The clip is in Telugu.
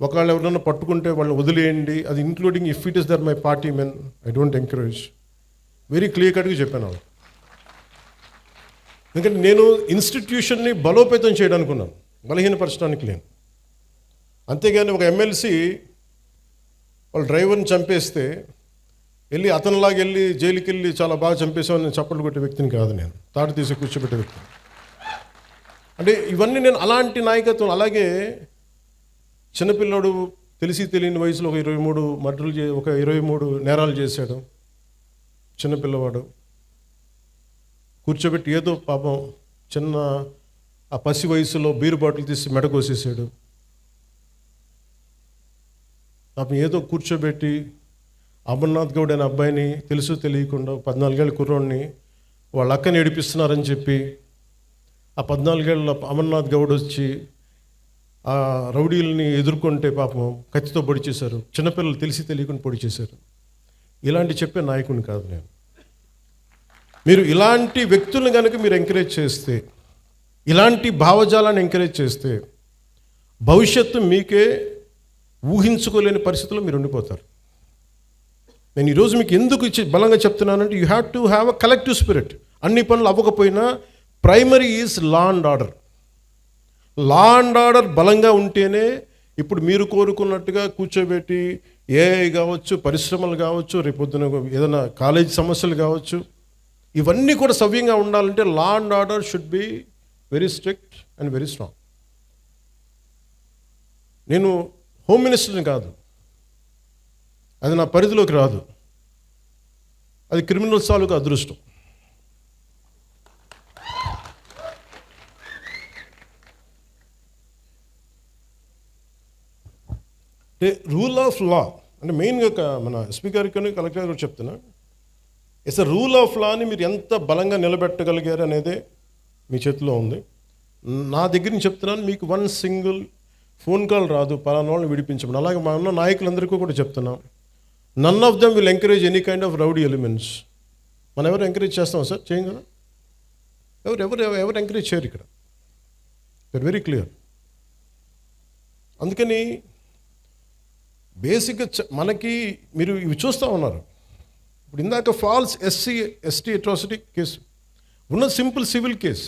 ఒకవేళ ఎవరైనా పట్టుకుంటే వాళ్ళని వదిలేయండి, అది including if it is their my party men, I don't encourage. Very clear కట్గా చెప్పాను వాళ్ళు. ఎందుకంటే నేను ఇన్స్టిట్యూషన్ని బలోపేతం చేయడానికి ఉన్నాను, బలహీనపరచడానికి లేను. అంతేగాని ఒక ఎమ్మెల్సీ వాళ్ళ డ్రైవర్ని చంపేస్తే వెళ్ళి అతనిలాగా వెళ్ళి జైలుకి వెళ్ళి చాలా బాగా చంపేసామని నేను చప్పట్లు కొట్టే వ్యక్తిని కాదు, నేను తాడు తీసి కూర్చోబెట్టే వ్యక్తిని. అంటే ఇవన్నీ నేను అలాంటి నాయకత్వం. అలాగే చిన్నపిల్లాడు తెలిసి తెలియని వయసులో ఒక 23 మర్డర్లు ఒక 23 నేరాలు చేశాడు చిన్నపిల్లవాడు. కూర్చోబెట్టి ఏదో పాపం చిన్న ఆ పసి వయసులో బీరు బాటిల్ తీసి మెడకోసేసాడు. పాపం ఏదో కూర్చోబెట్టి అమర్నాథ్ గౌడ్ అనే అబ్బాయిని తెలుసు తెలియకుండా 14 ఏళ్ళ కుర్రోడిని వాళ్ళ అక్కని ఏడిపిస్తున్నారని చెప్పి ఆ 14 ఏళ్ళ అమర్నాథ్ గౌడ్ వచ్చి ఆ రౌడీలని ఎదుర్కొంటే పాపం కత్తితో పొడి చేశారు. చిన్నపిల్లలు తెలిసి తెలియకుండా పొడి చేశారు. ఇలాంటి చెప్పే నాయకుడిని కాదు నేను. మీరు ఇలాంటి వ్యక్తులను కనుక మీరు ఎంకరేజ్ చేస్తే, ఇలాంటి భావజాలాన్ని ఎంకరేజ్ చేస్తే భవిష్యత్తు మీకే ఊహించుకోలేని పరిస్థితుల్లో మీరు ఉండిపోతారు. నేను ఈరోజు మీకు ఎందుకు బలంగా చెప్తున్నానంటే, you have to have a collective spirit. అన్ని పనులు అవ్వకపోయినా primary is law and order. Law and order బలంగా ఉంటేనే ఇప్పుడు మీరు కోరుకున్నట్టుగా కూర్చోబెట్టి ఏఐ కావచ్చు, పరిశ్రమలు కావచ్చు, రేపొద్దున ఏదైనా కాలేజీ సమస్యలు కావచ్చు, ఇవన్నీ కూడా సవ్యంగా ఉండాలంటే law and order should be very strict and very strong. నేను హోమ్ మినిస్టర్ని కాదు, అది నా పరిధిలోకి రాదు. అది క్రిమినల్ తాలూకు అదృష్టం. అంటే రూల్ ఆఫ్ లా అంటే మెయిన్గా మన స్పీకర్ కానీ కలెక్టర్ గారు చెప్తున్నా, ఇట్స్ అ రూల్ ఆఫ్ లాని మీరు ఎంత బలంగా నిలబెట్టగలిగారు అనేదే మీ చేతిలో ఉంది. నా దగ్గర నుంచి చెప్తున్నాను, మీకు 1 సింగిల్ ఫోన్ కాల్ రాదు పలానా వాళ్ళని విడిపించమని. అలాగే మా ఉన్న నాయకులందరికీ కూడా చెప్తున్నాం, none of them will encourage any kind of rowdy elements. మనం ఎవరు ఎంకరేజ్ చేస్తాం సార్? చేయం కదా. ఎవరు ఎంకరేజ్ చేయరు ఇక్కడ. That very clear. అందుకని బేసిక్గా మనకి మీరు ఇవి చూస్తూ ఉన్నారు. ఇప్పుడు ఇందాక falls SC ST atrocity case ఉన్న సింపుల్ సివిల్ కేసు.